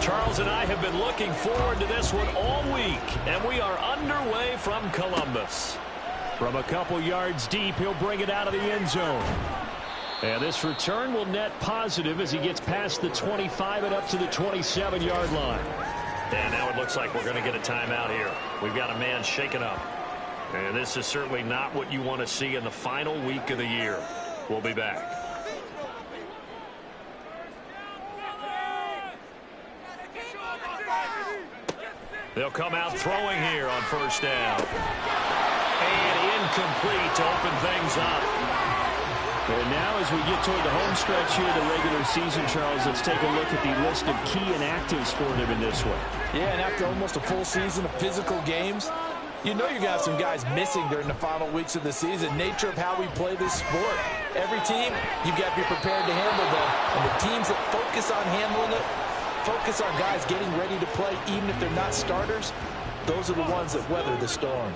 Charles and I have been looking forward to this one all week, and we are underway from Columbus. From a couple yards deep, he'll bring it out of the end zone. And this return will net positive as he gets past the 25 and up to the 27-yard line. And now it looks like we're going to get a timeout here. We've got a man shaken up. And this is certainly not what you want to see in the final week of the year. We'll be back. They'll come out throwing here on first down. And incomplete to open things up. And now as we get toward the home stretch here, the regular season, Charles, let's take a look at the list of key inactives for them in this one. Yeah, and after almost a full season of physical games, you know you're going to have some guys missing during the final weeks of the season. Nature of how we play this sport. Every team, you've got to be prepared to handle them. And the teams that focus on handling it, focus on guys getting ready to play, even if they're not starters, those are the ones that weather the storm.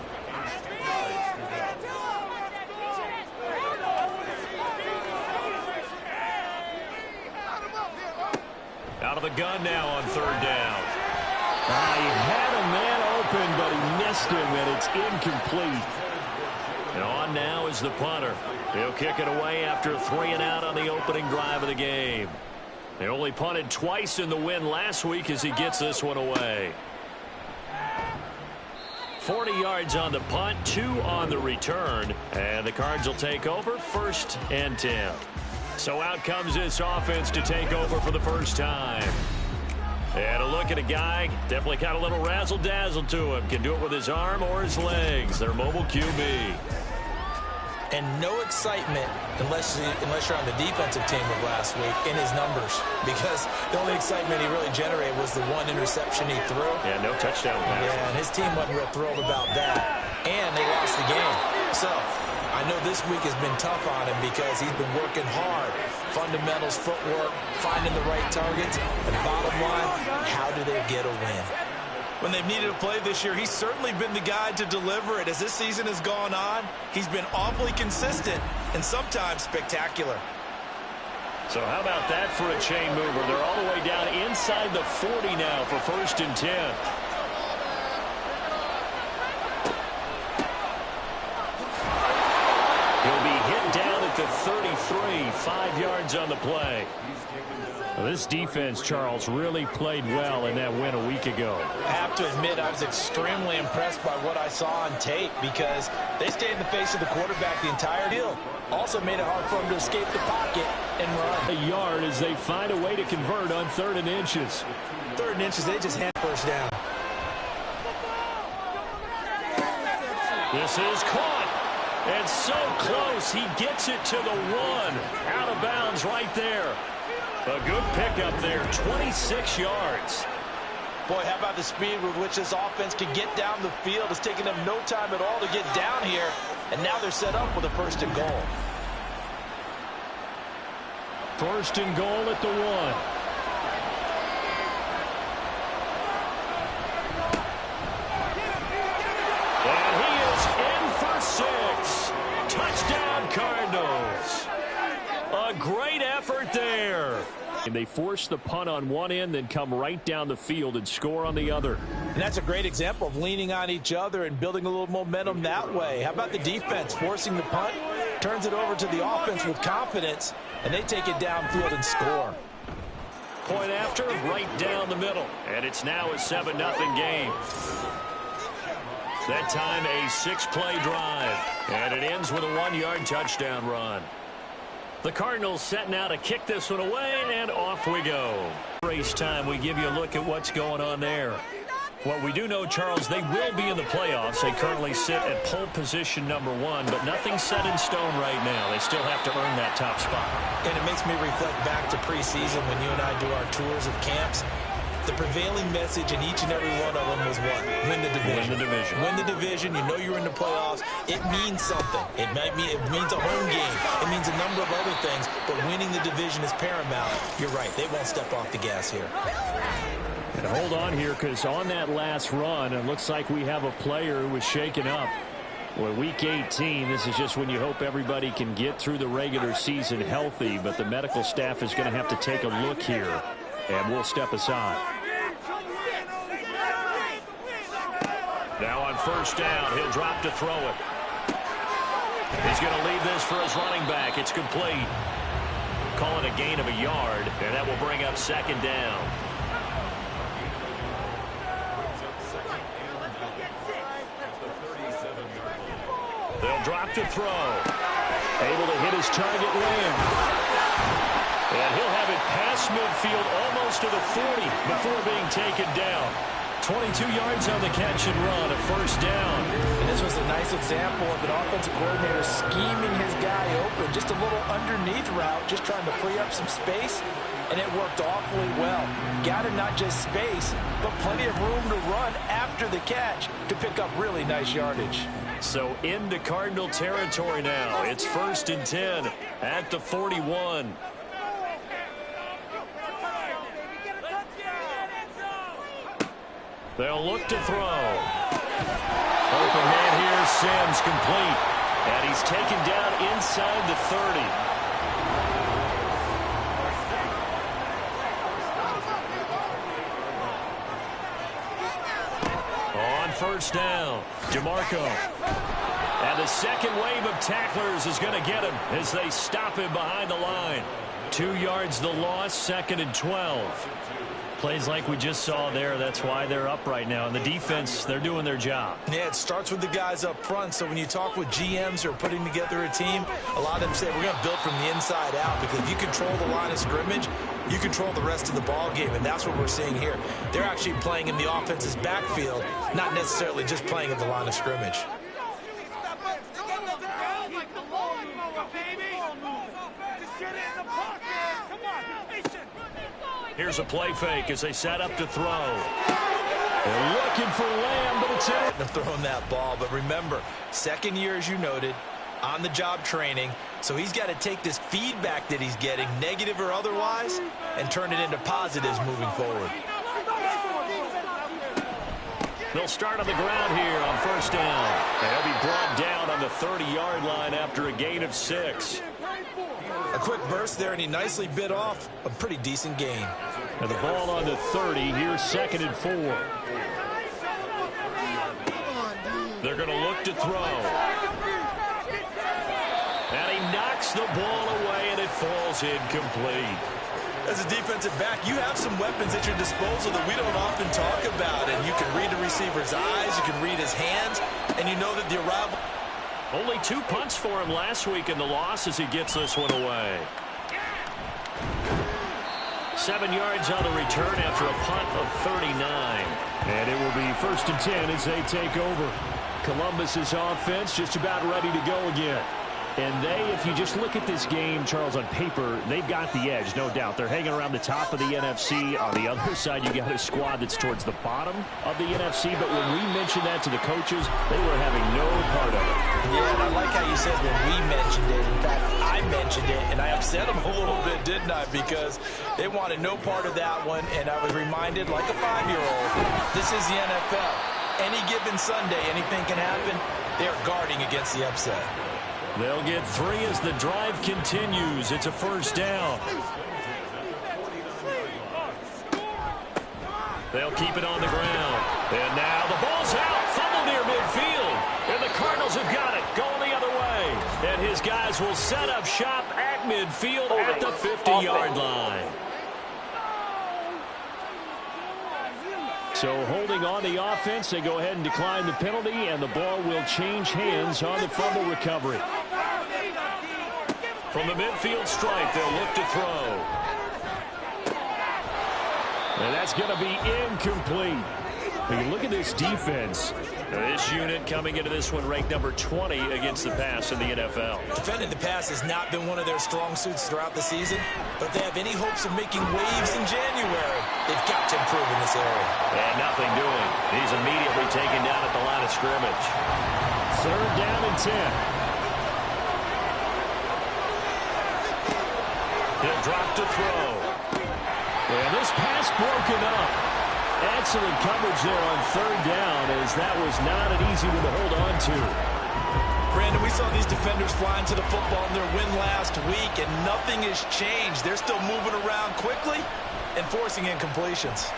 Out of the gun now on third down. He had a man open, but he missed him, and it's incomplete. And on now is the punter. He'll kick it away after a 3 and out on the opening drive of the game. They only punted twice in the win last week as he gets this one away. 40 yards on the punt, 2 on the return, and the Cards will take over 1st and 10. So out comes this offense to take over for the first time. And a look at a guy, definitely got a little razzle-dazzle to him. Can do it with his arm or his legs. Their mobile QB. And no excitement unless you're on the defensive team of last week in his numbers. Because the only excitement he really generated was the 1 interception he threw. Yeah, no touchdown pass. Yeah, and his team wasn't real thrilled about that. And they lost the game. So I know this week has been tough on him because he's been working hard. Fundamentals, footwork, finding the right targets. And bottom line, how do they get a win? When they've needed a play this year, he's certainly been the guy to deliver it. As this season has gone on, he's been awfully consistent and sometimes spectacular. So how about that for a chain mover? They're all the way down inside the 40 now for 1st and 10. He'll be hit down at the 33, 5 yards on the play. Well, this defense, Charles, really played well in that win a week ago. I have to admit, I was extremely impressed by what I saw on tape because they stayed in the face of the quarterback the entire deal. Also made it hard for him to escape the pocket and run. A yard as they find a way to convert on 3rd and inches. 3rd and inches, they just hand first down. This is caught. And so close, he gets it to the 1. Out of bounds right there. A good pickup there, 26 yards. Boy, how about the speed with which this offense can get down the field? It's taken them no time at all to get down here, and now they're set up with a 1st and goal. 1st and goal at the 1. And he is in for 6. Touchdown, Cardinals. A great effort there. And they force the punt on one end, then come right down the field and score on the other. And that's a great example of leaning on each other and building a little momentum that way. How about the defense forcing the punt, turns it over to the offense with confidence, and they take it downfield and score. Point after, right down the middle. And it's now a 7-0 game. That time a 6-play drive. And it ends with a 1-yard touchdown run. The Cardinals setting out to kick this one away, and off we go. Race time, we give you a look at what's going on there. Well, we do know, Charles, they will be in the playoffs. They currently sit at pole position number 1, but nothing's set in stone right now. They still have to earn that top spot. And it makes me reflect back to preseason when you and I do our tours of camps. The prevailing message in each and every one of them was what? Win the division. Win the division. Win the division. You know you're in the playoffs. It means something. It means a home game. It means a number of other things, but winning the division is paramount. You're right. They won't step off the gas here. And hold on here, because on that last run, it looks like we have a player who was shaken up. Well, week 18, this is just when you hope everybody can get through the regular season healthy, but the medical staff is going to have to take a look here, and we'll step aside. Now on first down, he'll drop to throw it. He's going to leave this for his running back. It's complete. Call it a gain of a yard, and that will bring up second down. They'll drop to throw. Able to hit his target Lamb. And he'll have it past midfield almost to the 40 before being taken down. 22 yards on the catch and run, a first down. And this was a nice example of an offensive coordinator scheming his guy open. Just a little underneath route, just trying to free up some space, and it worked awfully well. Got him not just space, but plenty of room to run after the catch to pick up really nice yardage. So into Cardinal territory now. It's 1st and 10 at the 41. They'll look to throw. Open man here, Sims complete. And he's taken down inside the 30. On first down, DeMarco. And the second wave of tacklers is going to get him as they stop him behind the line. 2 yards the loss, 2nd and 12. Plays like we just saw there. That's why they're up right now. And the defense, they're doing their job. Yeah, it starts with the guys up front. So when you talk with GMs who are putting together a team, a lot of them say we're going to build from the inside out, because if you control the line of scrimmage, you control the rest of the ball game, and that's what we're seeing here. They're actually playing in the offense's backfield, not necessarily just playing at the line of scrimmage. Here's a play fake as they set up to throw. They're looking for Lamb, but it's in. They're throwing that ball, but remember, second year, as you noted, on-the-job training, so he's got to take this feedback that he's getting, negative or otherwise, and turn it into positives moving forward. They'll start on the ground here on first down. And he'll be brought down on the 30-yard line after a gain of 6. A quick burst there, and he nicely bit off a pretty decent gain. And the ball on the 30. Here's 2nd and 4. They're going to look to throw. And he knocks the ball away, and it falls incomplete. As a defensive back, you have some weapons at your disposal that we don't often talk about. And you can read the receiver's eyes, you can read his hands, and you know that the arrival... Only 2 punts for him last week in the loss as he gets this one away. 7 yards on the return after a punt of 39. And it will be 1st and 10 as they take over. Columbus's offense just about ready to go again. And they, if you just look at this game, Charles, on paper, they've got the edge, no doubt. They're hanging around the top of the NFC. On the other side, you got a squad that's towards the bottom of the NFC. But when we mentioned that to the coaches, they were having no part of it. Yeah, and I like how you said when we mentioned it. In fact, I mentioned it, and I upset them a little bit, didn't I? Because they wanted no part of that one, and I was reminded, like a 5-year-old, this is the NFL. Any given Sunday, anything can happen. They're guarding against the upset. They'll get 3 as the drive continues. It's a first down. They'll keep it on the ground. And now the ball's out. Fumble near midfield. And the Cardinals have got it. Going the other way. And his guys will set up shop at midfield at the 50-yard line. So holding on the offense, they go ahead and decline the penalty, and the ball will change hands on the fumble recovery. From the midfield stripe, they'll look to throw. And that's going to be incomplete. When you look at this defense, this unit coming into this one ranked number 20 against the pass in the NFL. Defending the pass has not been one of their strong suits throughout the season, but if they have any hopes of making waves in January, they've got to improve in this area. And nothing doing. He's immediately taken down at the line of scrimmage. 3rd down and 10. He'll drop to throw. And this pass broken up. Excellent coverage there on 3rd down, as that was not an easy one to hold on to. Brandon, we saw these defenders flying to the football in their win last week, and nothing has changed. They're still moving around quickly and forcing incompletions.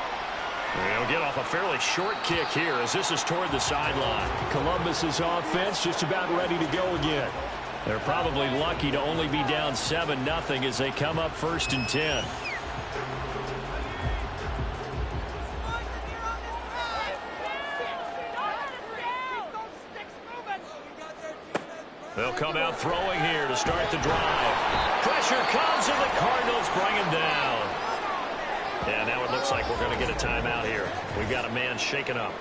They'll get off a fairly short kick here as this is toward the sideline. Columbus's offense just about ready to go again. They're probably lucky to only be down 7-0 as they come up 1st and 10. They'll come out throwing here to start the drive. Pressure comes and the Cardinals bring him down. Yeah, now it looks like we're going to get a timeout here. We've got a man shaken up.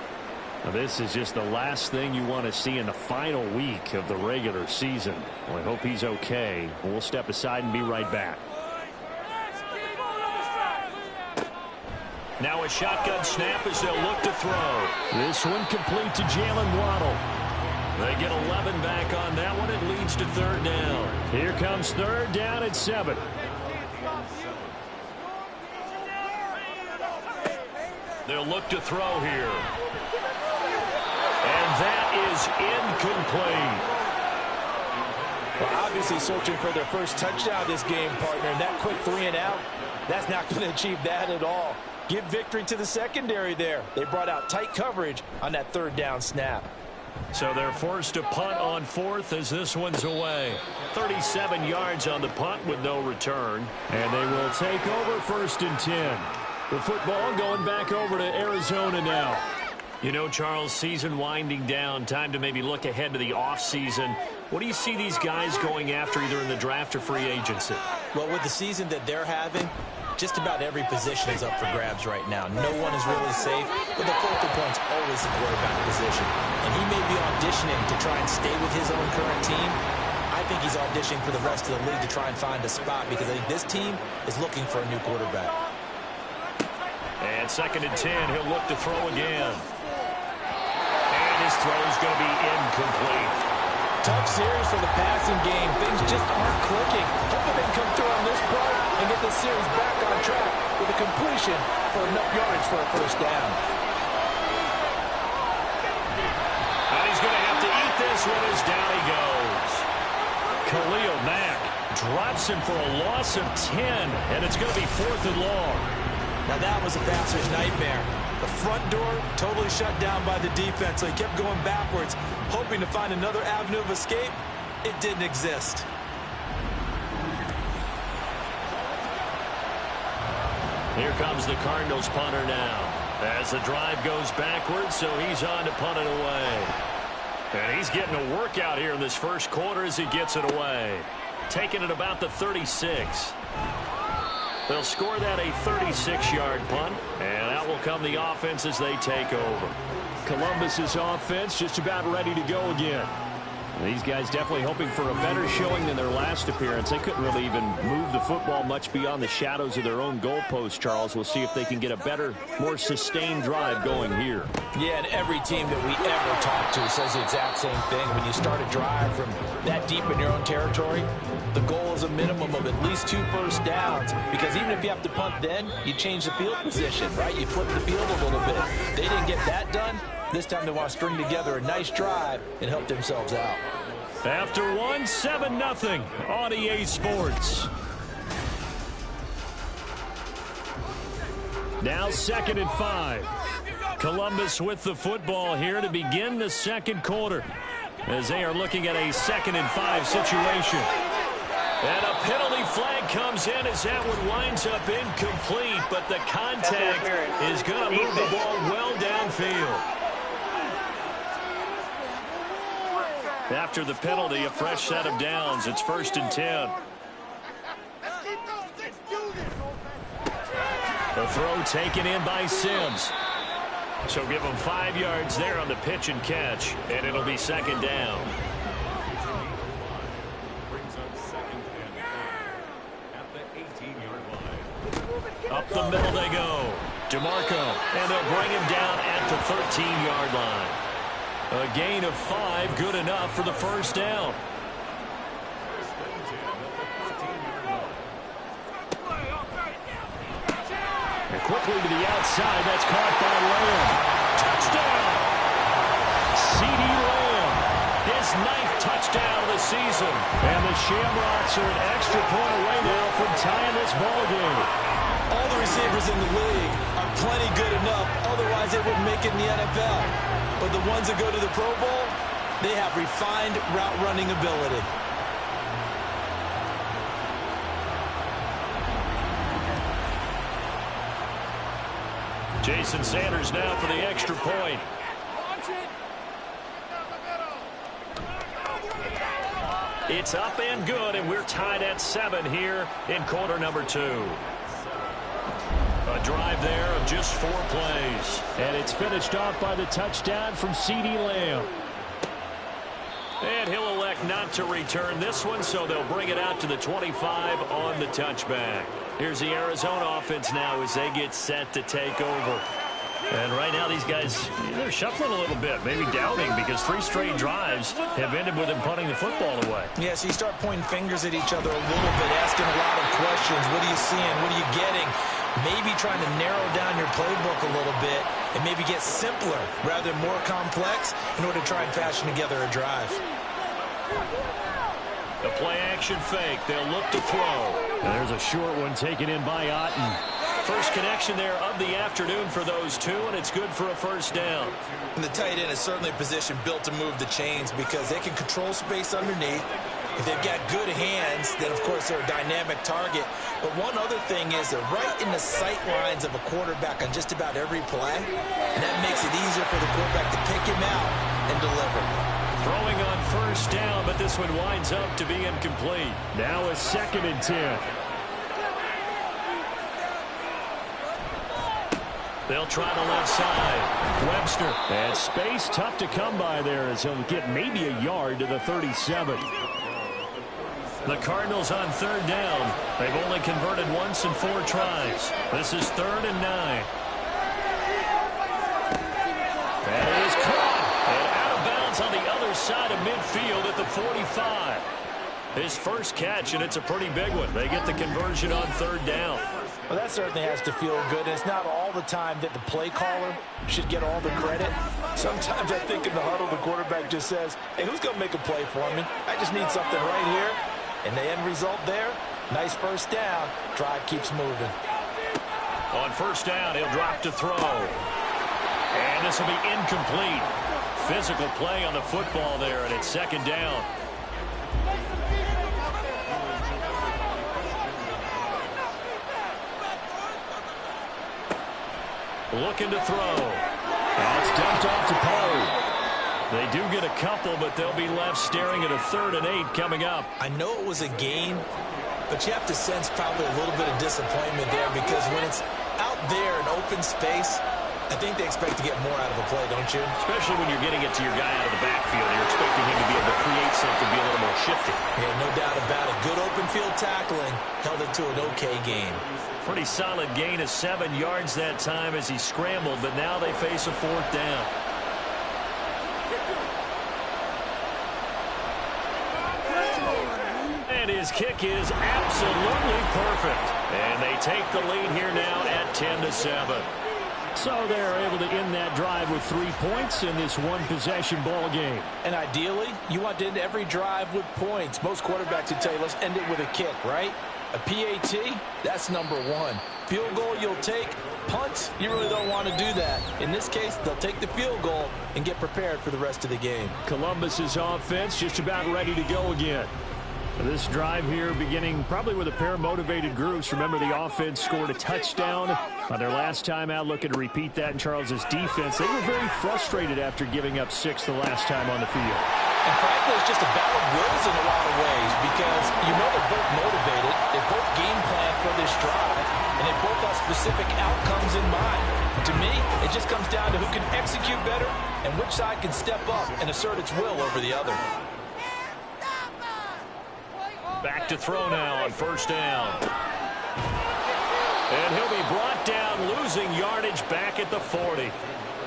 Now, this is just the last thing you want to see in the final week of the regular season. Well, I hope he's okay. We'll step aside and be right back. Now a shotgun snap as they'll look to throw. This one complete to Jalen Waddle. They get 11 back on that one. It leads to 3rd down. Here comes 3rd down at 7. They'll look to throw here. And that is incomplete. Well, obviously searching for their first touchdown this game, partner. And that quick 3 and out, that's not going to achieve that at all. Give victory to the secondary there. They brought out tight coverage on that 3rd down snap. So they're forced to punt on 4th as this one's away. 37 yards on the punt with no return. And they will take over 1st and 10. The football going back over to Arizona now. You know, Charles, season winding down. Time to maybe look ahead to the offseason. What do you see these guys going after either in the draft or free agency? Well, with the season that they're having, just about every position is up for grabs right now. No one is really safe, but the focal point's always the quarterback position. And he may be auditioning to try and stay with his own current team. I think he's auditioning for the rest of the league to try and find a spot because I think this team is looking for a new quarterback. And 2nd and 10, he'll look to throw again. And his throw is going to be incomplete. Tough series for the passing game. Things just aren't clicking. Hoping they can come through on this part and get this series back on track with a completion for enough yards for a 1st down. And he's going to have to eat this one as down he goes. Khalil Mack drops him for a loss of 10, and it's going to be 4th and long. Now that was a passer's nightmare. The front door totally shut down by the defense, so he kept going backwards, hoping to find another avenue of escape. It didn't exist. Here comes the Cardinals punter now. As the drive goes backwards, so he's on to punt it away. And he's getting a workout here in this 1st quarter as he gets it away. Taking it about the 36. They'll score that a 36-yard punt, and out will come the offense as they take over. Columbus's offense just about ready to go again. These guys definitely hoping for a better showing than their last appearance. They couldn't really even move the football much beyond the shadows of their own goalpost, Charles. We'll see if they can get a better, more sustained drive going here. Yeah, and every team that we ever talk to says the exact same thing. When you start a drive from that deep in your own territory, the goal is a minimum of at least 2 first downs, because even if you have to punt then, you change the field position, right? You flip the field a little bit. They didn't get that done. This time they want to string together a nice drive and help themselves out. After 1, 7-0 on EA Sports. Now 2nd and 5. Columbus with the football here to begin the 2nd quarter as they are looking at a 2nd and 5 situation. And a penalty flag comes in as that one winds up incomplete, but the contact is going to move the ball well downfield. After the penalty, a fresh set of downs. It's 1st and 10. The throw taken in by Sims. So give them 5 yards there on the pitch and catch, and it'll be 2nd down. Up the middle they go. DeMarco, and they'll bring him down at the 13-yard line. A gain of 5, good enough for the 1st down. And quickly to the outside, that's caught by Lamb. Touchdown! CeeDee Lamb, his 9th touchdown of the season. And the Shamrocks are an extra point away now from tying this ball game. All the receivers in the league are plenty good enough. Otherwise, they wouldn't make it in the NFL. But the ones that go to the Pro Bowl, they have refined route running ability. Jason Sanders now for the extra point. It's up and good, and we're tied at 7 here in quarter number 2. A drive there of just 4 plays. And it's finished off by the touchdown from CeeDee Lamb. And he'll elect not to return this one, so they'll bring it out to the 25 on the touchback. Here's the Arizona offense now as they get set to take over. And right now these guys, they're shuffling a little bit, maybe doubting, because 3 straight drives have ended with them punting the football away. Yeah, so you start pointing fingers at each other a little bit, asking a lot of questions. What are you seeing? What are you getting? Maybe trying to narrow down your playbook a little bit and maybe get simpler rather than more complex in order to try and fashion together a drive. The play-action fake. They'll look to throw. And there's a short one taken in by Otten. First connection there of the afternoon for those two, and it's good for a first down. And the tight end is certainly a position built to move the chains because they can control space underneath. If they've got good hands, then, of course, they're a dynamic target. But one other thing is they're right in the sight lines of a quarterback on just about every play, and that makes it easier for the quarterback to pick him out and deliver. Throwing on first down, but this one winds up to be incomplete. Now a 2nd and 10. They'll try the left side. Webster. And space tough to come by there as he'll get maybe a yard to the 37. The Cardinals on 3rd down. They've only converted once in 4 tries. This is 3rd and 9. And it is caught. And out of bounds on the other side of midfield at the 45. His first catch, and it's a pretty big one. They get the conversion on 3rd down. Well, that certainly has to feel good. It's not all the time that the play caller should get all the credit. Sometimes I think in the huddle, the quarterback just says, hey, who's going to make a play for me? I just need something right here. And the end result there, nice first down. Drive keeps moving. On first down, he'll drop to throw. And this will be incomplete. Physical play on the football there, and it's 2nd down. Looking to throw. That's dumped off to Poe. They do get a couple, but they'll be left staring at a 3rd and 8 coming up. I know it was a gain, but you have to sense probably a little bit of disappointment there because when it's out there in open space, I think they expect to get more out of a play, don't you? Especially when you're getting it to your guy out of the backfield. You're expecting him to be able to create something, be a little more shifty. Yeah, no doubt about it. Good open field tackling held it to an okay gain. Pretty solid gain of 7 yards that time as he scrambled, but now they face a 4th down. And his kick is absolutely perfect. And they take the lead here now at 10-7. So they're able to end that drive with 3 points in this one-possession ball game. And ideally, you want to end every drive with points. Most quarterbacks would tell you, let's end it with a kick, right? A PAT, that's number 1. Field goal you'll take. Punts, you really don't want to do that. In this case, they'll take the field goal and get prepared for the rest of the game. Columbus's offense just about ready to go again. This drive here beginning probably with a pair of motivated groups. Remember, the offense scored a touchdown on their last time out, looking to repeat that in Charles's defense. They were very frustrated after giving up 6 the last time on the field. And frankly, it's just a battle of wills in a lot of ways because you know they're both motivated. They both game plan for this drive, and they both have specific outcomes in mind. To me, it just comes down to who can execute better and which side can step up and assert its will over the other. Back to throw now on first down. And he'll be brought down, losing yardage back at the 40.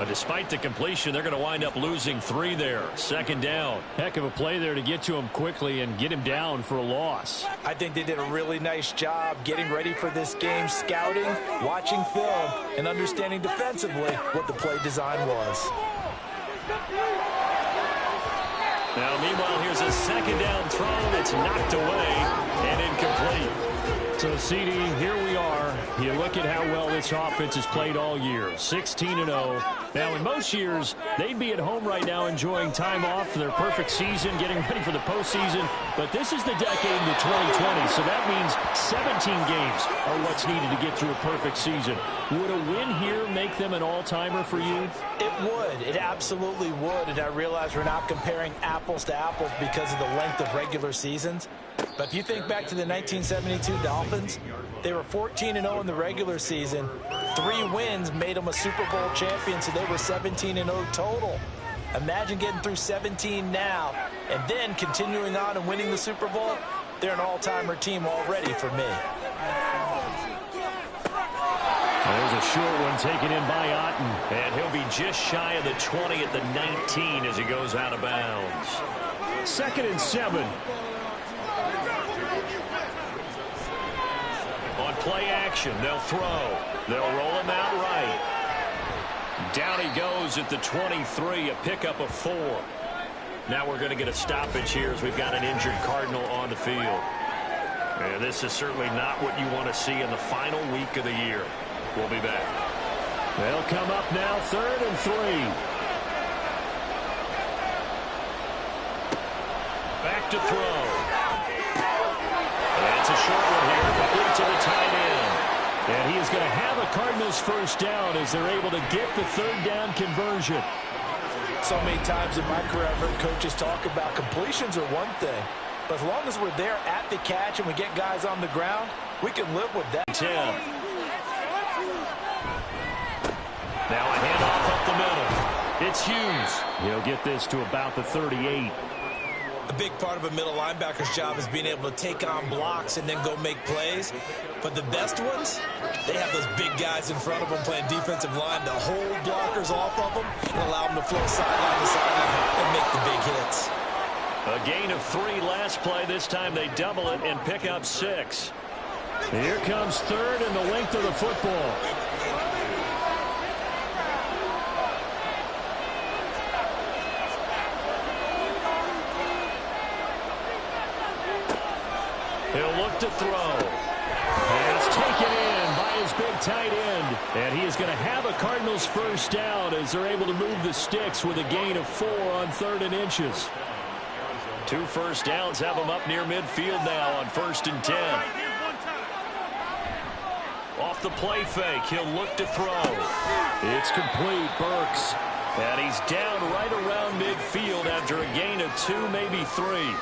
Despite the completion, they're going to wind up losing 3 there. 2nd down. Heck of a play there to get to him quickly and get him down for a loss. I think they did a really nice job getting ready for this game, scouting, watching film, and understanding defensively what the play design was. Now, meanwhile, here's a 2nd down throw that's knocked away and incomplete. So, CD, here we are. You look at how well this offense has played all year, 16-0. Now, in most years, they'd be at home right now enjoying time off for their perfect season, getting ready for the postseason. But this is the decade into 2020, so that means 17 games are what's needed to get through a perfect season. Would a win here make them an all-timer for you? It would. It absolutely would. And I realize we're not comparing apples to apples because of the length of regular seasons. But if you think back to the 1972 Dolphins, they were 14-0 in the regular season. 3 wins made them a Super Bowl champion, so they were 17-0 total. Imagine getting through 17 now and then continuing on and winning the Super Bowl. They're an all-timer team already for me. There's a short one taken in by Otten. And he'll be just shy of the 20 at the 19 as he goes out of bounds. 2nd and 7. On play action, they'll throw. They'll roll him out right. Down he goes at the 23, a pickup of 4. Now we're going to get a stoppage here as we've got an injured Cardinal on the field. And this is certainly not what you want to see in the final week of the year. We'll be back. They'll come up now, 3rd and 3. Back to throw. That's a short one here, complete to the tight end. And he is going to have a Cardinals first down as they're able to get the 3rd down conversion. So many times in my career I've heard coaches talk about completions are one thing, but as long as we're there at the catch and we get guys on the ground, we can live with that. 10. Now a handoff up the middle. It's Hughes. He'll get this to about the 38. A big part of a middle linebacker's job is being able to take on blocks and then go make plays. But the best ones, they have those big guys in front of them playing defensive line to hold blockers off of them and allow them to flow sideline to sideline and make the big hits. A gain of 3 last play. This time they double it and pick up 6. Here comes 3rd and the length of the football. He'll look to throw. And it's taken in by his big tight end. And he is going to have a Cardinals first down as they're able to move the sticks with a gain of 4 on 3rd and inches. 2 first downs have him up near midfield now on 1st and 10. Off the play fake, he'll look to throw. It's complete, Burks. And he's down right around midfield after a gain of 2, maybe 3.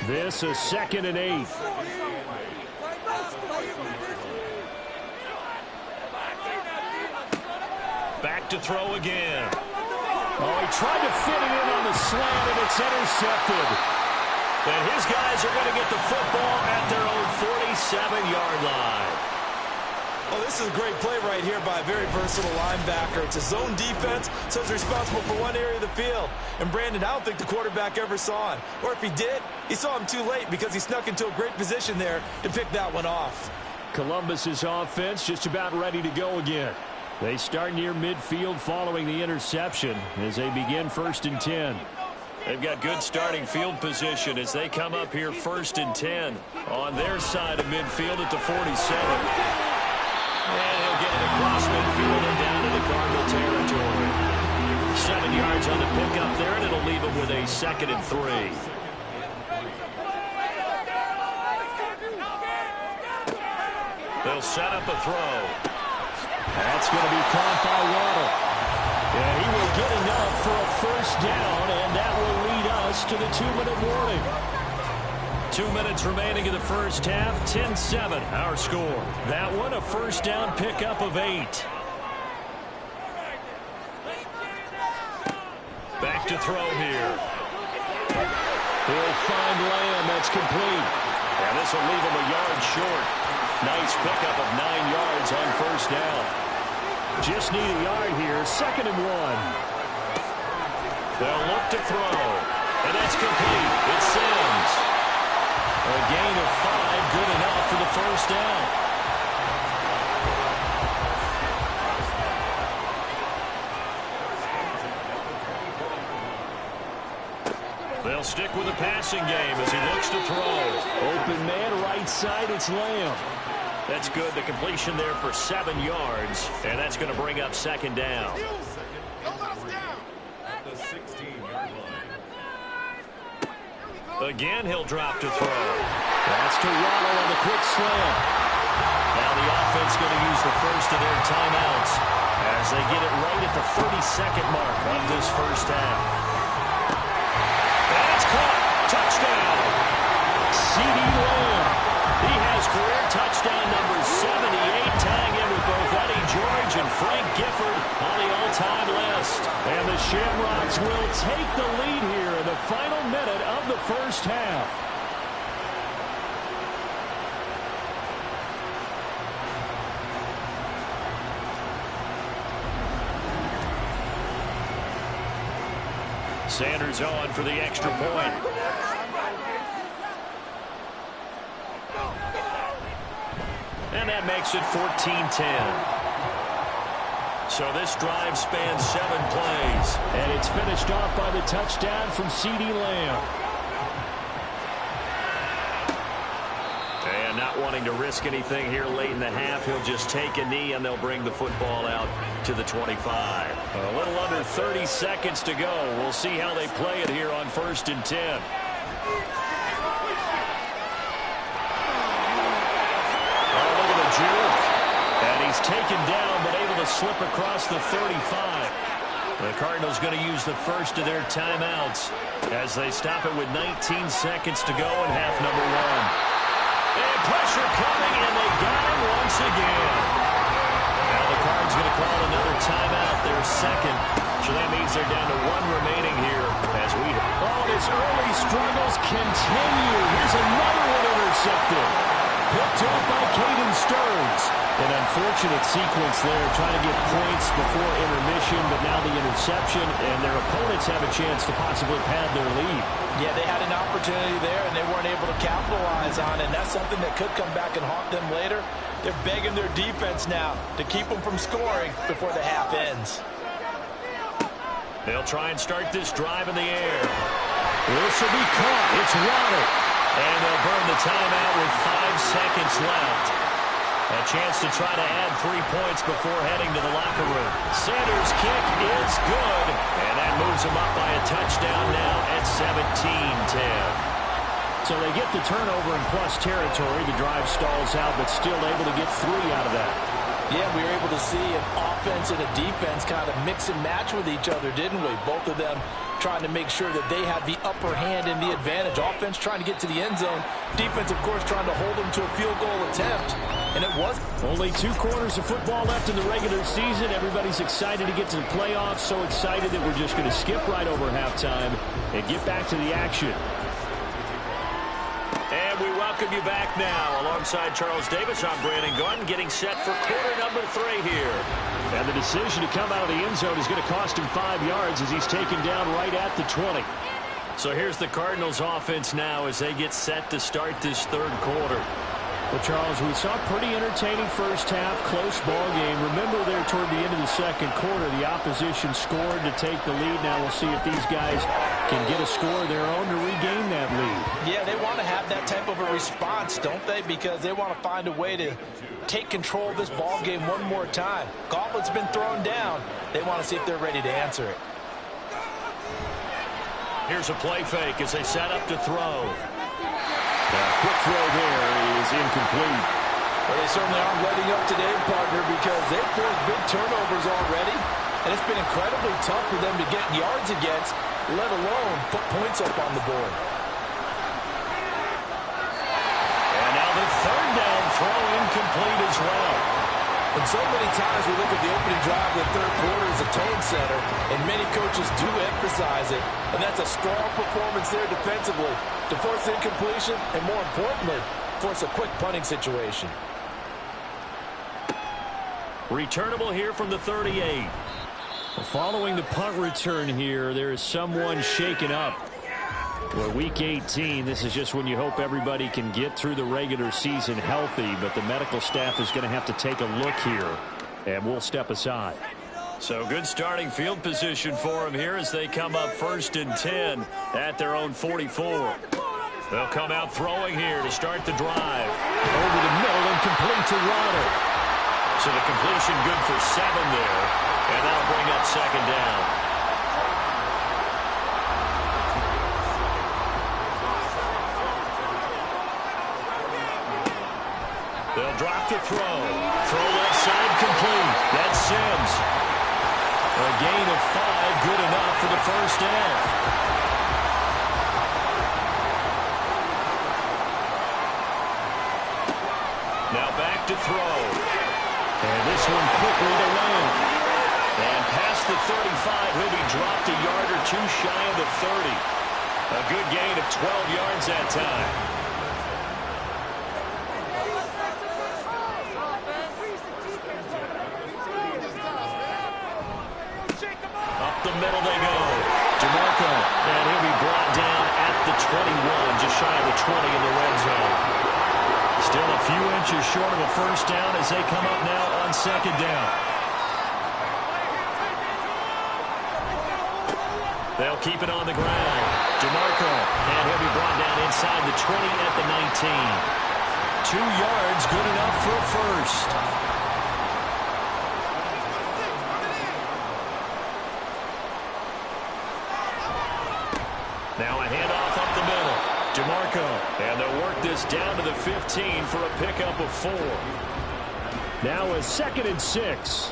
This is 2nd and 8. Back to throw again. Oh, he tried to fit it in on the slant, and it's intercepted. And his guys are going to get the football at their own 47-yard line. Oh, this is a great play right here by a very versatile linebacker. It's a zone defense, so he's responsible for one area of the field. And Brandon, I don't think the quarterback ever saw him. Or if he did, he saw him too late because he snuck into a great position there to pick that one off. Columbus's offense just about ready to go again. They start near midfield following the interception as they begin 1st and 10. They've got good starting field position as they come up here 1st and 10 on their side of midfield at the 47. And he'll get it across midfield and down into Cardinal territory. 7 yards on the pickup there, and it'll leave him with a 2nd and 3. They'll set up a throw. That's going to be caught by Waddle. And he will get enough for a first down, and that will lead us to the 2-minute warning. 2 minutes remaining in the first half, 10-7 our score. That one a first down pickup of 8. Back to throw here. He'll find Lamb. That's complete. And this will leave him a yard short. Nice pickup of 9 yards on first down. Just need a yard here. 2nd and 1. They'll look to throw. And that's complete. It sends. A gain of 5, good enough for the first down. They'll stick with the passing game as he looks to throw. Open man, right side, it's Lamb. That's good. The completion there for 7 yards, and that's going to bring up second down. Again, he'll drop to throw. That's to Waddle on the quick slam. Now the offense going to use the first of their timeouts as they get it right at the 32nd mark of this first half. And it's caught. Touchdown. C.D. Lamb. He has career touchdown number 78, tying in with both Eddie George and Frank Gifford on the all-time list. And the Shamrocks will take the lead here in the final minute of the first half. Sanders on for the extra point. And that makes it 14-10. So this drive spans 7 plays. And it's finished off by the touchdown from C.D. Lamb. And not wanting to risk anything here late in the half, he'll just take a knee and they'll bring the football out to the 25. A little under 30 seconds to go. We'll see how they play it here on 1st and 10. And he's taken down, but able to slip across the 35. The Cardinals going to use the first of their timeouts as they stop it with 19 seconds to go in half number 1. And pressure coming, and they got him once again. Now the Cards going to call another timeout, their second. So that means they're down to 1 remaining here as we... Oh, his early struggles continue. Here's another one intercepted. Picked off by Caden Stearns. An unfortunate sequence there, trying to get points before intermission, but now the interception, and their opponents have a chance to possibly pad their lead. Yeah, they had an opportunity there, and they weren't able to capitalize on it, and that's something that could come back and haunt them later. They're begging their defense now to keep them from scoring before the half ends. They'll try and start this drive in the air. This will be caught. It's Waddle. And they'll burn the timeout with 5 seconds left. A chance to try to add 3 points before heading to the locker room. Sanders' kick is good. And that moves them up by a touchdown now at 17-10. So they get the turnover in plus territory. The drive stalls out, but still able to get 3 out of that. Yeah, we were able to see an offense and a defense kind of mix and match with each other, didn't we? Both of them trying to make sure that they had the upper hand and the advantage. Offense trying to get to the end zone. Defense, of course, trying to hold them to a field goal attempt. And it was. Only 2 quarters of football left in the regular season. Everybody's excited to get to the playoffs. So excited that we're just going to skip right over halftime and get back to the action. And we welcome you back now. Alongside Charles Davis, I'm Brandon Gordon, getting set for quarter number 3 here. And the decision to come out of the end zone is going to cost him 5 yards as he's taken down right at the 20. So here's the Cardinals offense now as they get set to start this 3rd quarter. Well, Charles, we saw a pretty entertaining first half, close ball game. Remember there toward the end of the 2nd quarter, the opposition scored to take the lead. Now we'll see if these guys can get a score of their own to regain that lead. Yeah, they want to have that type of a response, don't they? Because they want to find a way to take control of this ball game one more time. Gauntlet's been thrown down. They want to see if they're ready to answer it. Here's a play fake as they set up to throw. Quick throw there is incomplete. Well, they certainly aren't letting up today, partner, because they've forced big turnovers already, and it's been incredibly tough for them to get yards against, let alone put points up on the board. And now the 3rd down throw incomplete as well. And so many times we look at the opening drive of the 3rd quarter as a tone setter, and many coaches do emphasize it, and that's a strong performance there defensively to force incompletion and, more importantly, force a quick punting situation. Returnable here from the 38. Following the punt return here, there is someone shaken up. Well, week 18, this is just when you hope everybody can get through the regular season healthy, but the medical staff is going to have to take a look here, and we'll step aside. So good starting field position for them here as they come up 1st and 10 at their own 44. They'll come out throwing here to start the drive. Over the middle and complete to Rodder. So the completion good for 7 there, and that'll bring up 2nd down. They'll drop to throw. Throw left side complete. That's Sims. A gain of 5, good enough for the 1st down. Now back to throw. And this one quickly to Lynn. And past the 35, he'll be dropped a yard or 2 shy of the 30. A good gain of 12 yards that time. The middle they go. DeMarco, and he'll be brought down at the 21, just shy of the 20 in the red zone. Still a few inches short of a 1st down as they come up now on 2nd down. They'll keep it on the ground. DeMarco, and he'll be brought down inside the 20 at the 19. 2 yards, good enough for a 1st. Now a handoff up the middle. DeMarco, and they'll work this down to the 15 for a pickup of 4. Now a 2nd and 6.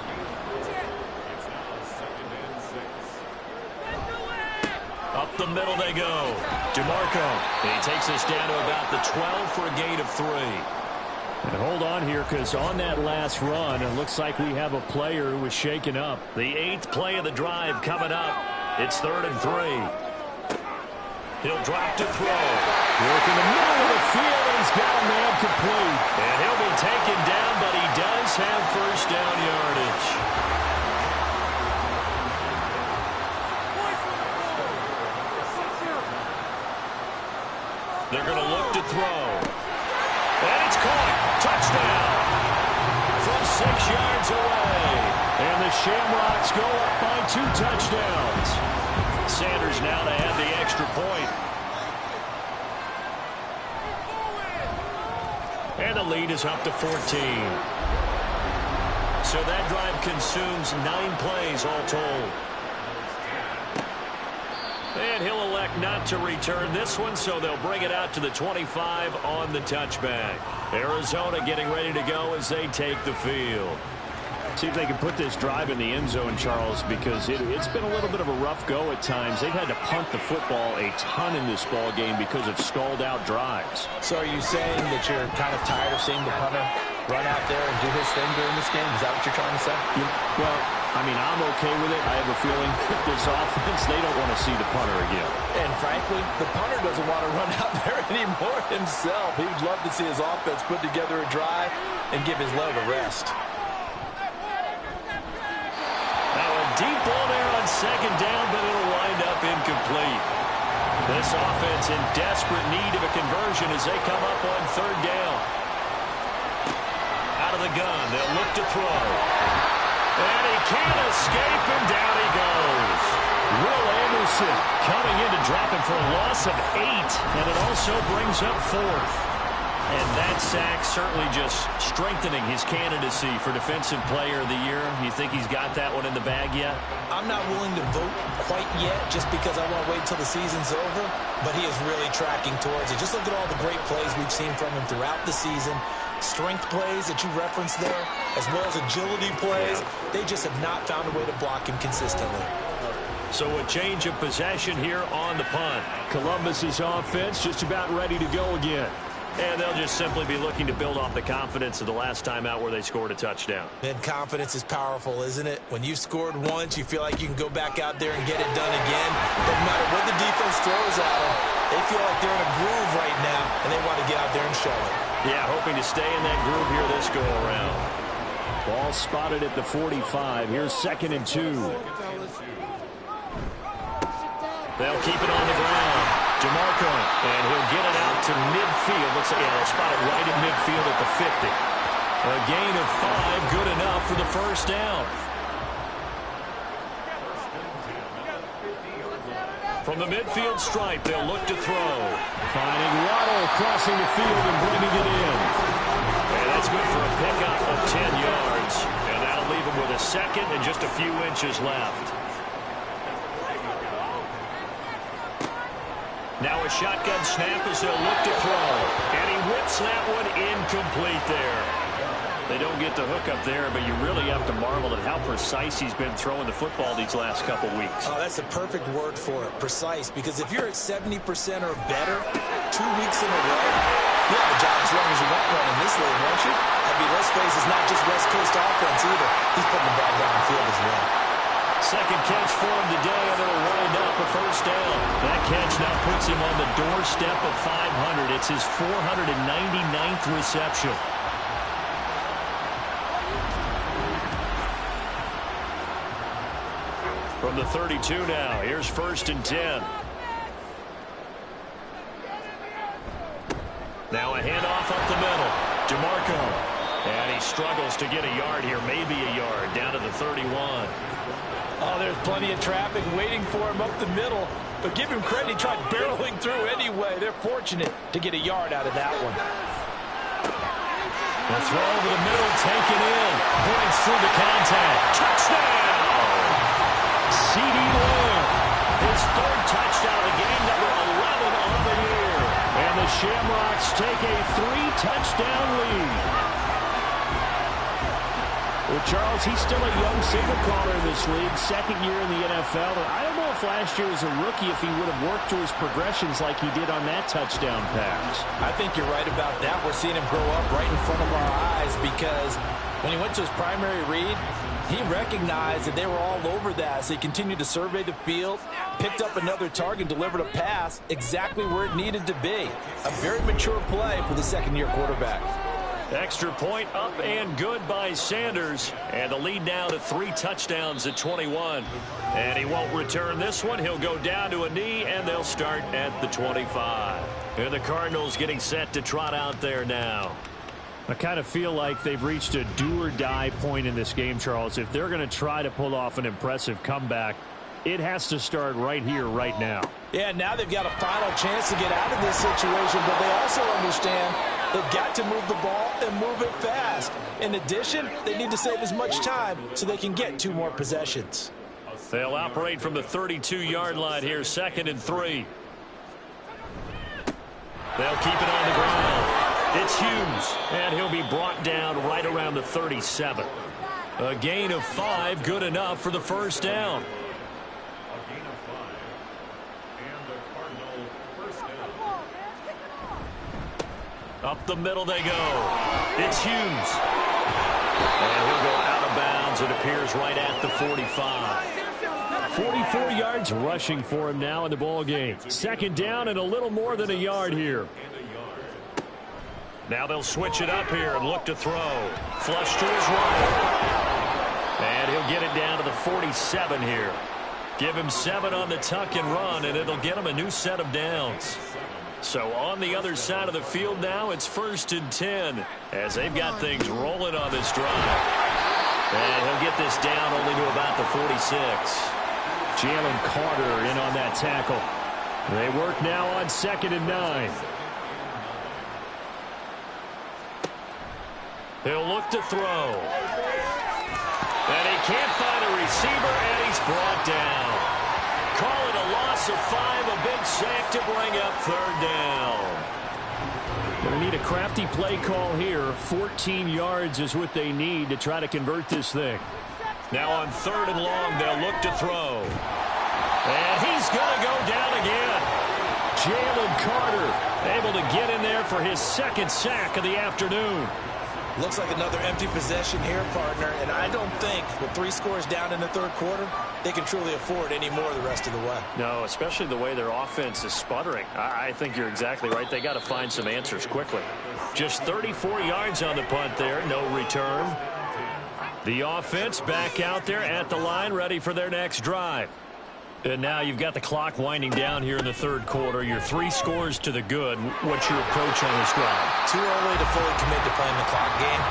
Up the middle they go. DeMarco, and he takes us down to about the 12 for a gain of 3. And hold on here, because on that last run, it looks like we have a player who was shaken up. The 8th play of the drive coming up. It's 3rd and 3. He'll drop to throw. Work in the middle of the field, and he's got a man complete. And he'll be taken down, but he does have 1st down yardage. They're going to look to throw. And it's caught. Touchdown. From 6 yards away. And the Shamrocks go up by 2 touchdowns. Sanders now to add the extra point. And the lead is up to 14. So that drive consumes 9 plays all told. And he'll elect not to return this one, so they'll bring it out to the 25 on the touchback. Arizona getting ready to go as they take the field. See if they can put this drive in the end zone, Charles, because it's been a little bit of a rough go at times. They've had to punt the football a ton in this ball game because of stalled-out drives. So are you saying that you're kind of tired of seeing the punter run out there and do his thing during this game? Is that what you're trying to say? Well, I mean, I'm okay with it. I have a feeling that this offense, they don't want to see the punter again. And frankly, the punter doesn't want to run out there anymore himself. He would love to see his offense put together a drive and give his leg a rest. Deep ball there on 2nd down, but it'll wind up incomplete. This offense in desperate need of a conversion as they come up on 3rd down. Out of the gun, they'll look to throw. And he can't escape, and down he goes. Will Anderson coming in to drop him for a loss of 8, and it also brings up 4th. And that sack certainly just strengthening his candidacy for Defensive Player of the Year. You think he's got that one in the bag yet? I'm not willing to vote quite yet just because I want to wait until the season's over. But he is really tracking towards it. Just look at all the great plays we've seen from him throughout the season. Strength plays that you referenced there, as well as agility plays. They just have not found a way to block him consistently. So a change of possession here on the punt. Columbus's offense just about ready to go again. And they'll just simply be looking to build off the confidence of the last time out where they scored a touchdown. And confidence is powerful, isn't it? When you scored once, you feel like you can go back out there and get it done again. No matter what the defense throws at them, they feel like they're in a groove right now, and they want to get out there and show it. Yeah, hoping to stay in that groove here this go-around. Ball spotted at the 45. Here's 2nd and 2. They'll keep it on the ground. DeMarco, and he'll get it out to midfield. Looks like they'll spot it right at midfield at the 50. A gain of 5, good enough for the 1st down. From the midfield stripe, they'll look to throw. Finding Waddle crossing the field and bringing it in. And that's good for a pickup of 10 yards. And that'll leave him with a second and just a few inches left. Now a shotgun snap as they'll look to throw. And he whips that one incomplete there. They don't get the hook up there, but you really have to marvel at how precise he's been throwing the football these last couple weeks. Oh, that's the perfect word for it, precise. Because if you're at 70% or better 2 weeks in a row, you have a job as long as you want one in this league, won't you? I mean, let's face it's not just West Coast offense either. He's putting the ball downfield as well. Second catch for him today, and it'll wind up a first down. That catch now puts him on the doorstep of 500. It's his 499th reception. From the 32 now, here's 1st and 10. Now a handoff up the middle. DeMarco. And he struggles to get a yard here, maybe a yard, down to the 31. Oh, there's plenty of traffic waiting for him up the middle. But give him credit, he tried barreling through anyway. They're fortunate to get a yard out of that one. The throw over the middle, taken in. Breaks through the contact. Touchdown! C.D. Lamb, his 3rd touchdown of the game, number 11 on the year. And the Shamrocks take a 3-touchdown lead. Well, Charles, he's still a young signal caller in this league, 2nd year in the NFL. And I don't know if last year as a rookie if he would have worked through his progressions like he did on that touchdown pass. I think you're right about that. We're seeing him grow up right in front of our eyes because when he went to his primary read, he recognized that they were all over that, so he continued to survey the field, picked up another target, delivered a pass exactly where it needed to be. A very mature play for the 2nd-year quarterback. Extra point up and good by Sanders. And the lead now to 3 touchdowns at 21. And he won't return this one. He'll go down to a knee, and they'll start at the 25. And the Cardinals getting set to trot out there now. I kind of feel like they've reached a do-or-die point in this game, Charles. If they're going to try to pull off an impressive comeback, it has to start right here, right now. Yeah, now they've got a final chance to get out of this situation, but they also understand they've got to move the ball and move it fast. In addition, they need to save as much time so they can get 2 more possessions. They'll operate from the 32-yard line here, 2nd and 3. They'll keep it on the ground. It's Hughes, and he'll be brought down right around the 37. A gain of 5, good enough for the first down. Up the middle they go. It's Hughes. And he'll go out of bounds, it appears, right at the 45. 44 yards rushing for him now in the ball game. 2nd down and a little more than a yard here. Now they'll switch it up here and look to throw. Flush to his right. And he'll get it down to the 47 here. Give him 7 on the tuck and run, and it'll get him a new set of downs. So on the other side of the field now, it's 1st and 10 as they've got things rolling on this drive. And he'll get this down only to about the 46. Jalen Carter in on that tackle. They work now on 2nd and 9. He'll look to throw. And he can't find a receiver, and he's brought down. Call it a loss of 5, a big sack to bring up 3rd down. Going to need a crafty play call here. 14 yards is what they need to try to convert this thing. Now on 3rd and long, they'll look to throw. And he's going to go down again. Jalen Carter able to get in there for his 2nd sack of the afternoon. Looks like another empty possession here, partner, and I don't think with 3 scores down in the 3rd quarter, they can truly afford any more the rest of the way. No, especially the way their offense is sputtering. I think you're exactly right. They got to find some answers quickly. Just 34 yards on the punt there, no return. The offense back out there at the line, ready for their next drive. And now you've got the clock winding down here in the 3rd quarter. You're 3 scores to the good. What's your approach on this drive? Too early to fully commit to playing the clock game.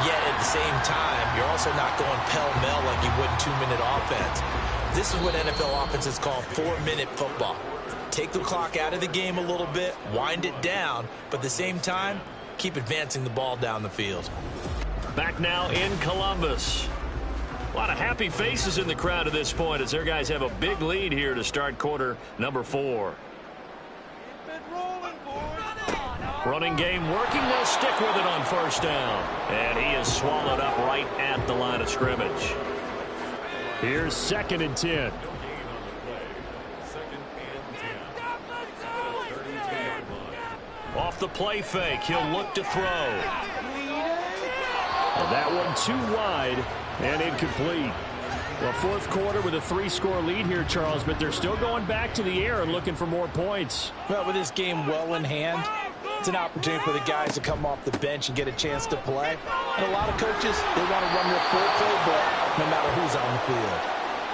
Yet at the same time, you're also not going pell-mell like you would in 2-minute offense. This is what NFL offenses call 4-minute football. Take the clock out of the game a little bit, wind it down, but at the same time, keep advancing the ball down the field. Back now in Columbus. A lot of happy faces in the crowd at this point as their guys have a big lead here to start quarter number 4. Running game working. They'll stick with it on first down. And he is swallowed up right at the line of scrimmage. Here's 2nd and 10. Off the play fake, he'll look to throw. Well, that one too wide and incomplete. Well, 4th quarter with a 3-score lead here, Charles, but they're still going back to the air and looking for more points. Well, with this game well in hand, it's an opportunity for the guys to come off the bench and get a chance to play. And a lot of coaches, they want to run their full playbook no matter who's on the field.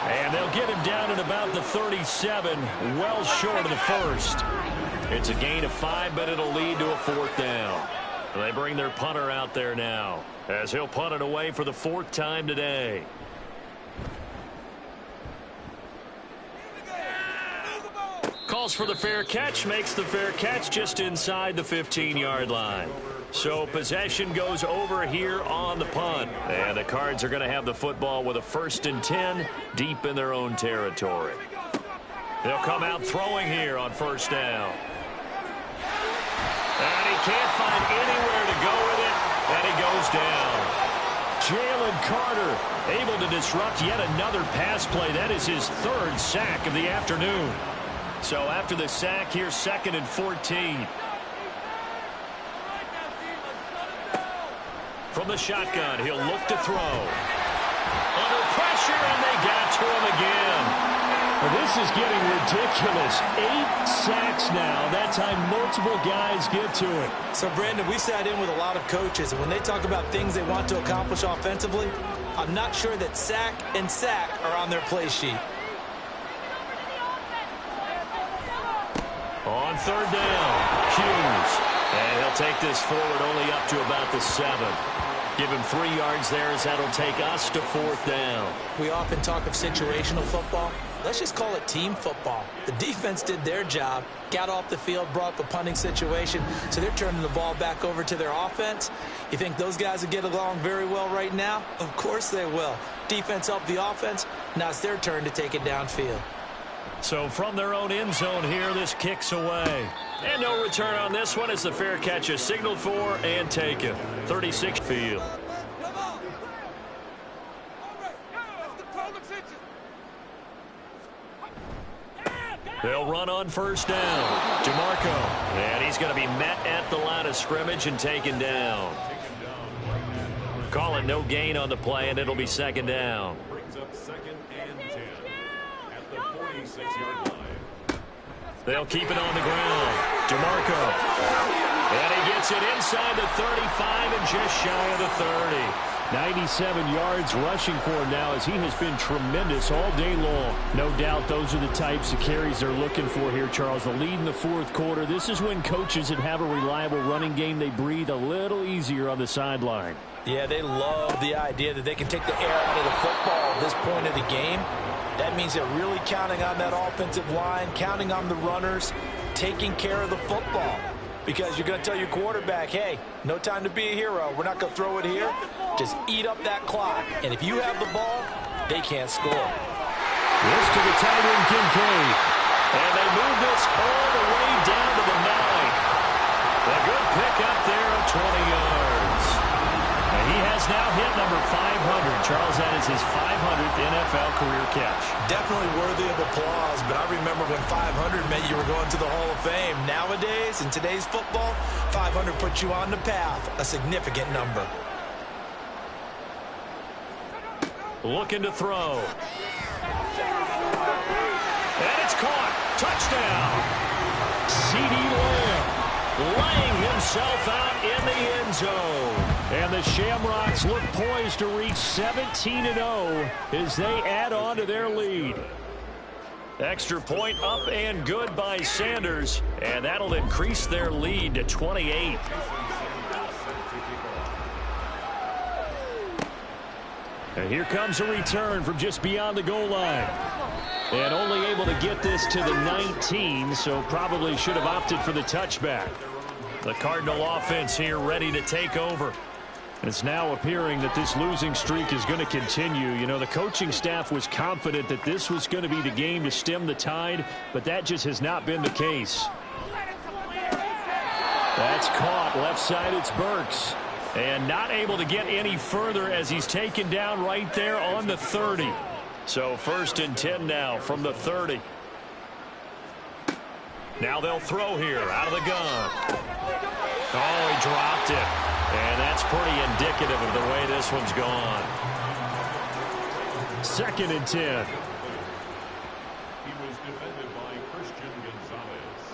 And they'll get him down at about the 37, well short of the first. It's a gain of 5, but it'll lead to a 4th down. They bring their punter out there now as he'll punt it away for the 4th time today. Calls for the fair catch, makes the fair catch just inside the 15-yard line. So possession goes over here on the punt. And the Cards are going to have the football with a 1st and 10 deep in their own territory. They'll come out throwing here on first down. And he can't find anywhere to go with it, and he goes down. Jalen Carter able to disrupt yet another pass play. That is his 3rd sack of the afternoon. So after the sack, here's 2nd and 14. From the shotgun, he'll look to throw. Under pressure, and they got to him again. Well, this is getting ridiculous. 8 sacks now. That time multiple guys get to it. So, Brandon, we sat in with a lot of coaches, and when they talk about things they want to accomplish offensively, I'm not sure that sack and sack are on their play sheet. On 3rd down, Hughes. And he'll take this forward only up to about the 7. Give him 3 yards there as that'll take us to 4th down. We often talk of situational football. Let's just call it team football. The defense did their job, got off the field, brought up a punting situation, so they're turning the ball back over to their offense. You think those guys will get along very well right now? Of course they will. Defense helped the offense. Now it's their turn to take it downfield. So from their own end zone here, this kicks away. And no return on this one as the fair catch is signaled for and taken. 36 field. They'll run on first down. DeMarco. And he's going to be met at the line of scrimmage and taken down. Call it no gain on the play, and it'll be 2nd down. Brings up 2nd and 10 at the 46-yard line. They'll keep it on the ground. DeMarco. And he gets it inside the 35 and just shy of the 30. 97 yards rushing for him now as he has been tremendous all day long. No doubt those are the types of carries they're looking for here, Charles. The lead in the 4th quarter. This is when coaches that have a reliable running game, they breathe a little easier on the sideline. Yeah, they love the idea that they can take the air out of the football at this point of the game. That means they're really counting on that offensive line, counting on the runners, taking care of the football. Because you're going to tell your quarterback, hey, no time to be a hero. We're not going to throw it here. Just eat up that clock. And if you have the ball, they can't score. This to the tight end, Kincaid. And they move this all the way down to the 9. A good pick up there of 20 yards. And he has now hit number 500. Charles, that is his 500th NFL career catch. Definitely worthy of applause, but I remember when 500 meant you were going to the Hall of Fame. Nowadays, in today's football, 500 puts you on the path, a significant number. Looking to throw. And it's caught. Touchdown. CeeDee Lamb laying himself out in the end zone. And the Shamrocks look poised to reach 17-0 as they add on to their lead. Extra point up and good by Sanders, and that'll increase their lead to 28. And here comes a return from just beyond the goal line. And only able to get this to the 19, so probably should have opted for the touchback. The Cardinal offense here ready to take over. It's now appearing that this losing streak is going to continue. You know, the coaching staff was confident that this was going to be the game to stem the tide, but that just has not been the case. That's caught. Left side, it's Burks. And not able to get any further as he's taken down right there on the 30. So 1st and 10 now from the 30. Now they'll throw here out of the gun. Oh, he dropped it. And that's pretty indicative of the way this one's gone. 2nd and 10. He was defended by Christian Gonzalez.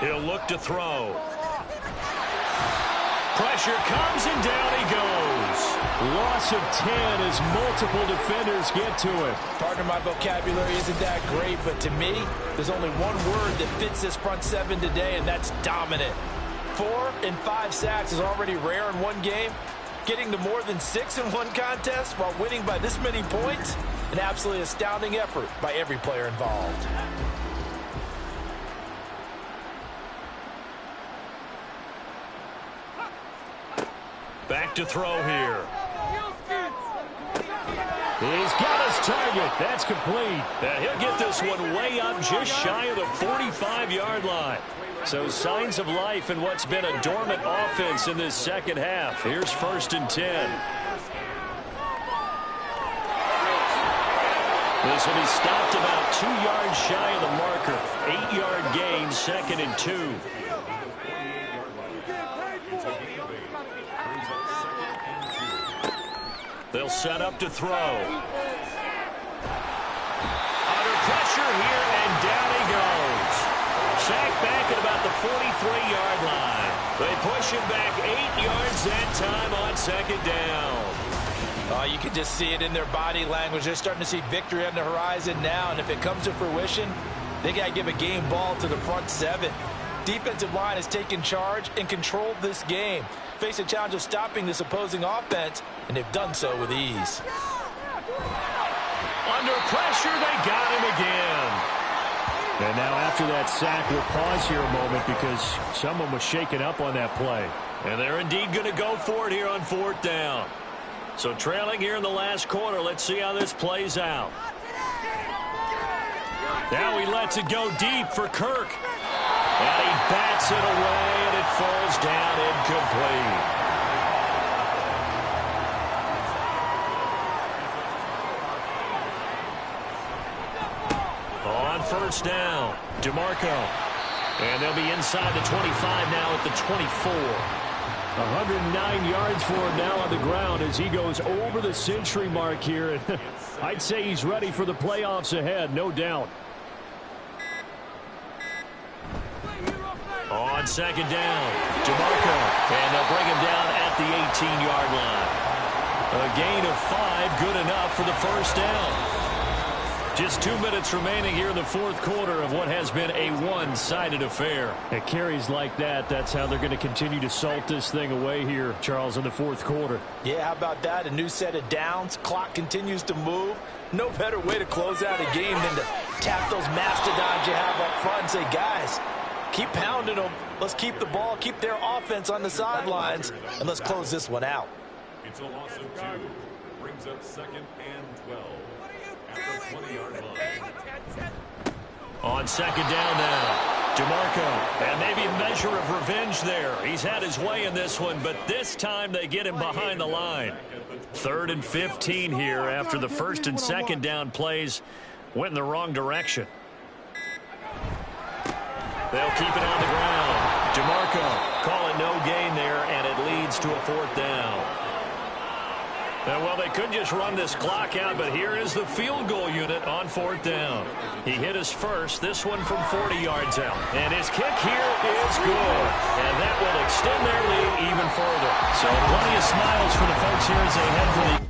He'll look to throw. Pressure comes and down he goes. Loss of 10 as multiple defenders get to it. Partner, my vocabulary isn't that great, but to me, there's only one word that fits this front seven today, and that's dominant. 4 and 5 sacks is already rare in one game. Getting to more than 6 in one contest while winning by this many points, an absolutely astounding effort by every player involved. Back to throw here. He's got his target. That's complete. He'll get this one way up just shy of the 45-yard line. So signs of life in what's been a dormant offense in this second half. Here's 1st and 10. This will be stopped about 2 yards shy of the marker. 8-yard gain, 2nd and 2. They'll set up to throw. Under pressure here, and down he goes. Sacked back at about the 43-yard line. They push him back 8 yards that time on 2nd down. You can just see it in their body language. They're starting to see victory on the horizon now, and if it comes to fruition, they got to give a game ball to the front seven. Defensive line has taken charge and controlled this game. Face a challenge of stopping this opposing offense, and they've done so with ease. Under pressure, they got him again. And now after that sack, we'll pause here a moment because someone was shaken up on that play. And they're indeed going to go for it here on 4th down. So trailing here in the last quarter, let's see how this plays out. Now he lets it go deep for Kirk. And he bats it away, and it falls down incomplete. On 1st down, DeMarco. And they'll be inside the 25 now at the 24. 109 yards for him now on the ground as he goes over the century mark here. And I'd say he's ready for the playoffs ahead, no doubt. On 2nd down, DeMarco, and they'll bring him down at the 18-yard line. A gain of 5, good enough for the 1st down. Just 2 minutes remaining here in the 4th quarter of what has been a one-sided affair. At carries like that, that's how they're going to continue to salt this thing away here, Charles, in the 4th quarter. Yeah, how about that? A new set of downs. Clock continues to move. No better way to close out a game than to tap those mastodons you have up front and say, guys, keep pounding them. Let's keep the ball, keep their offense on the sidelines, and let's close this one out. It's a loss of 2. Brings up 2nd and 12. At the 20-yard line. On 2nd down now, DeMarco. And maybe a measure of revenge there. He's had his way in this one, but this time they get him behind the line. 3rd and 15 here after the 1st and 2nd down plays went in the wrong direction. They'll keep it on the ground. DeMarco, call it no gain there, and it leads to a 4th down. And well, they could just run this clock out, but here is the field goal unit on 4th down. He hit his first, this one from 40 yards out. And his kick here is good. And that will extend their lead even further. So plenty of smiles for the folks here as they head for the